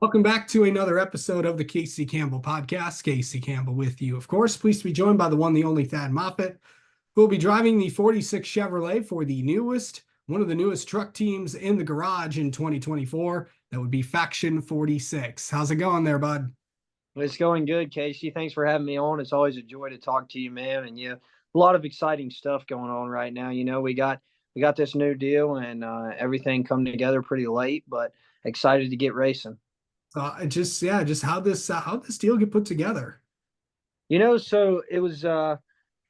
Welcome back to another episode of the Casey Campbell podcast. Casey Campbell with you, of course. Pleased to be joined by the one, the only Thad Moffitt, who will be driving the 46 Chevrolet for one of the newest truck teams in the garage in 2024. That would be Faction 46. How's it going there, bud? It's going good, Casey. Thanks for having me on. It's always a joy to talk to you, man. And yeah, a lot of exciting stuff going on right now. We got this new deal, and everything come together pretty late, but excited to get racing. Just how this deal get put together. So it was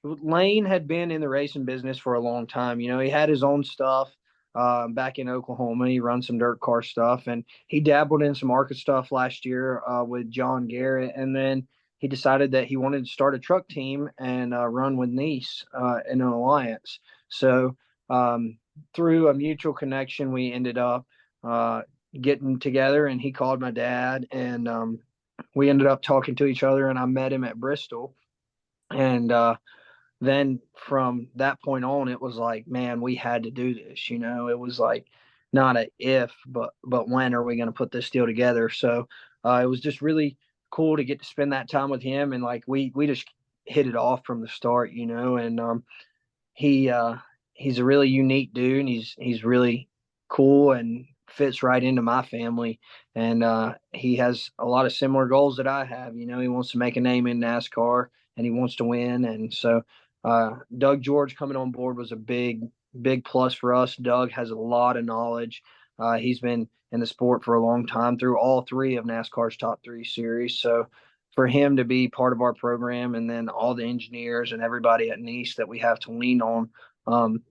Lane had been in the racing business for a long time. He had his own stuff back in Oklahoma. He run some dirt car stuff, and he dabbled in some ARCA stuff last year with John Garrett. And then he decided that he wanted to start a truck team and run with Nice in an alliance. So through a mutual connection, we ended up getting together, and he called my dad, and we ended up talking to each other, and I met him at Bristol. And then from that point on, it was like, man, we had to do this. It was like not a if, but when are we going to put this deal together? So it was just really cool to get to spend that time with him, and like we just hit it off from the start, And he he's a really unique dude. And he's really cool and fits right into my family, and he has a lot of similar goals that I have. He wants to make a name in NASCAR, and he wants to win, and so Doug George coming on board was a big plus for us. Doug has a lot of knowledge. He's been in the sport for a long time through all three of NASCAR's top three series. So for him to be part of our program, and then all the engineers and everybody at Nice that we have to lean on,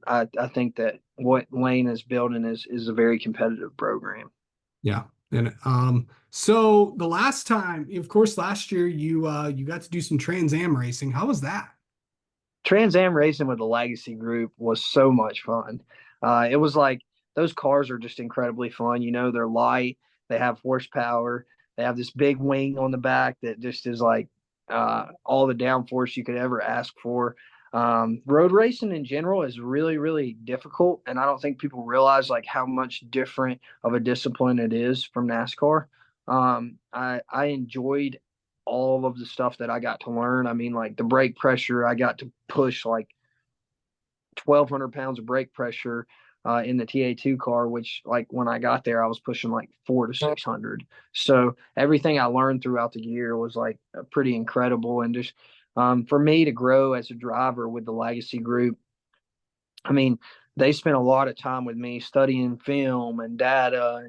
I think that what Lane is building is a very competitive program. Yeah. And so the last time, of course, last year you got to do some Trans Am racing. How was that? Trans Am racing with the Legacy Group was so much fun. It was like those cars are just incredibly fun. They're light, they have horsepower, they have this big wing on the back that just is like all the downforce you could ever ask for. Road racing in general is really, really difficult, and I don't think people realize like how much different of a discipline it is from NASCAR. I enjoyed all of the stuff that I got to learn. I mean, like the brake pressure, I got to push like 1,200 pounds of brake pressure in the TA2 car, which like when I got there, I was pushing like 400 to 600. So everything I learned throughout the year was like pretty incredible. And just for me to grow as a driver with the Legacy Group, I mean, they spent a lot of time with me studying film and data,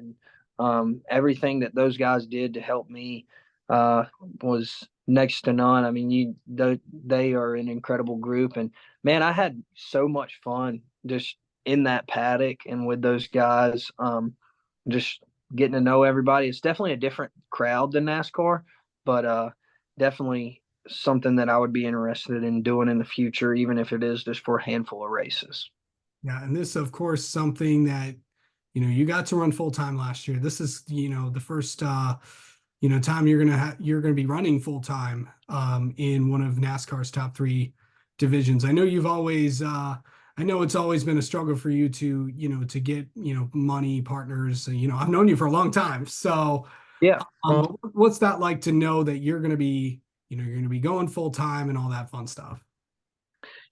and everything that those guys did to help me uh, was next to none. I mean, they are an incredible group, and man, I had so much fun just in that paddock and with those guys. Just getting to know everybody. It's definitely a different crowd than NASCAR, but definitely something that I would be interested in doing in the future, even if it is just for a handful of races. Yeah, and this, of course, something that you got to run full time last year. This is the first time you're gonna be running full time in one of NASCAR's top three divisions. I know it's always been a struggle for you to to get money partners. I've known you for a long time, so Yeah. what's that like to know that you're gonna be you're gonna be going full time and all that fun stuff?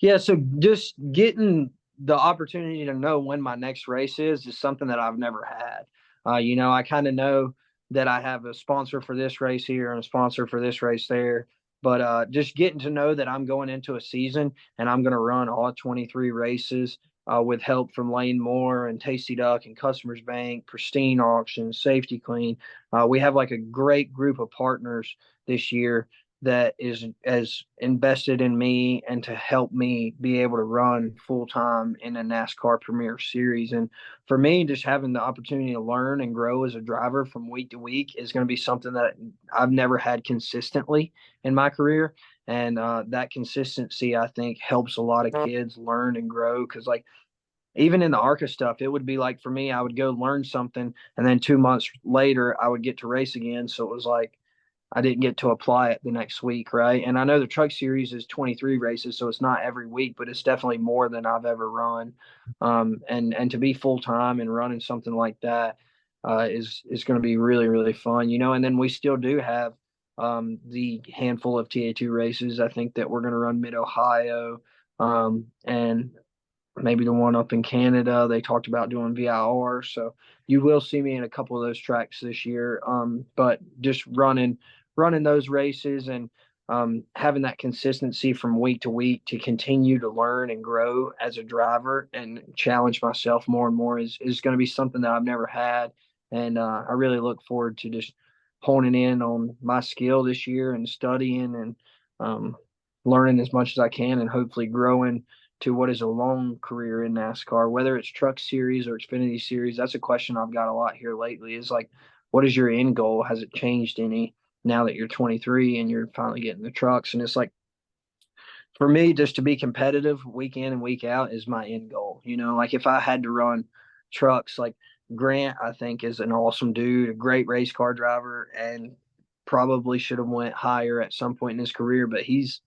Yeah. So just getting the opportunity to know when my next race is something that I've never had. I kind of know that I have a sponsor for this race here and a sponsor for this race there. But just getting to know that I'm going into a season and I'm going to run all 23 races with help from Lane Moore and Tasty Duck and Customers Bank, Pristine Auction, Safety Clean. We have like a great group of partners this year that is as invested in me and to help me be able to run full time in a NASCAR Premier Series. And for me, just having the opportunity to learn and grow as a driver from week to week is going to be something that I've never had consistently in my career. And that consistency, I think, helps a lot of kids learn and grow. Because, like, even in the ARCA stuff, it would be like for me, I would go learn something, and then 2 months later, I would get to race again. So it was like I didn't get to apply it the next week, right? And I know the truck series is 23 races, so it's not every week, but it's definitely more than I've ever run. And to be full time and running something like that, is going to be really really fun, you know. And then we still do have the handful of TA2 races. I think that we're going to run Mid Ohio, and maybe the one up in Canada. They talked about doing VIR, so you will see me in a couple of those tracks this year. But just running those races and having that consistency from week to week to continue to learn and grow as a driver and challenge myself more and more is going to be something that I've never had. And I really look forward to just honing in on my skill this year and studying and learning as much as I can and hopefully growing to what is a long career in NASCAR, whether it's Truck Series or Xfinity Series. That's a question I've got a lot here lately. Is like, what is your end goal? Has it changed any now that you're 23 and you're finally getting the trucks? And it's like, for me, just to be competitive week in and week out is my end goal. You know, like if I had to run trucks, like Grant, I think is an awesome dude, a great race car driver, and probably should have went higher at some point in his career, but he's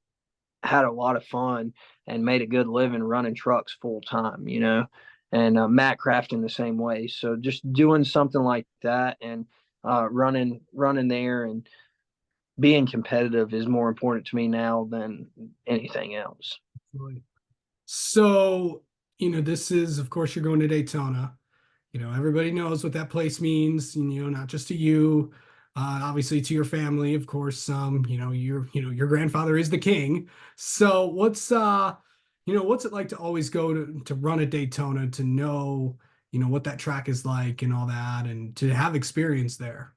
had a lot of fun and made a good living running trucks full time, you know, and Matt Crafton the same way. So just doing something like that and running there and being competitive is more important to me now than anything else. So, this is, of course, you're going to Daytona. Everybody knows what that place means, not just to you, obviously to your family, of course. Your grandfather is the king. So what's it like to always go to run at Daytona, to know, what that track is like and all that, and to have experience there?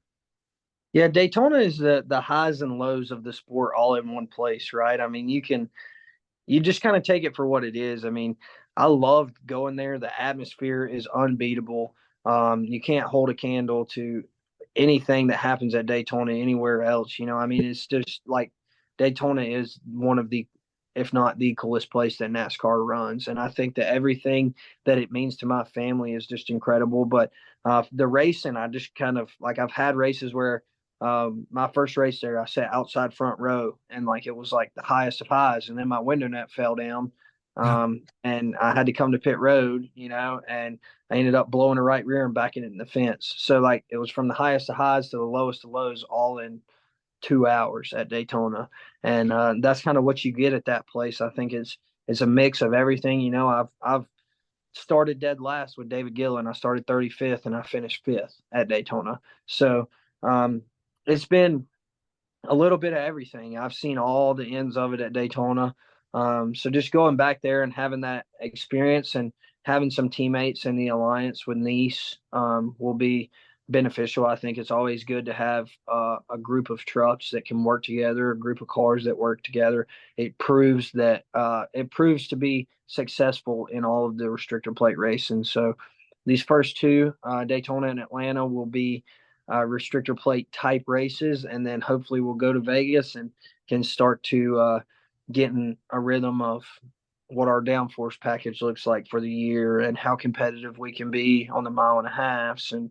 Yeah, Daytona is the highs and lows of the sport all in one place, right? I mean, you just kind of take it for what it is. I mean, I loved going there. The atmosphere is unbeatable. You can't hold a candle to anything that happens at Daytona anywhere else. You know, I mean, it's just like Daytona is one of the, if not the coolest place that NASCAR runs. And I think that everything that it means to my family is just incredible. But the racing, I just kind of like, I've had races where my first race there, I sat outside front row, and like it was like the highest of highs, and then my window net fell down, Yeah, and I had to come to pit road, you know, and I ended up blowing a right rear and backing it in the fence. So like it was from the highest of highs to the lowest of lows, all in 2 hours at Daytona, and that's kind of what you get at that place. I think it's a mix of everything. You know, I've started dead last with David Gillen. I started 35th and I finished fifth at Daytona. So um, it's been a little bit of everything. I've seen all the ends of it at Daytona. So just going back there and having that experience and having some teammates in the alliance with Nice will be beneficial. I think it's always good to have a group of trucks that can work together, a group of cars that work together. It proves to be successful in all of the restrictor plate racing. So these first two, Daytona and Atlanta, will be restrictor plate type races, and then hopefully we'll go to Vegas and can start to get in a rhythm of what our downforce package looks like for the year and how competitive we can be on the mile and a halfs. And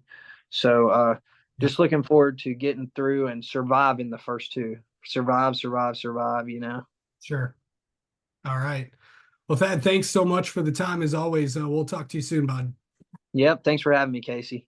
so yeah, just looking forward to getting through and surviving the first two. Survive, survive, survive, you know. sure. All right. Well, Thad, thanks so much for the time as always. We'll talk to you soon, bud. Yep. Thanks for having me, Casey.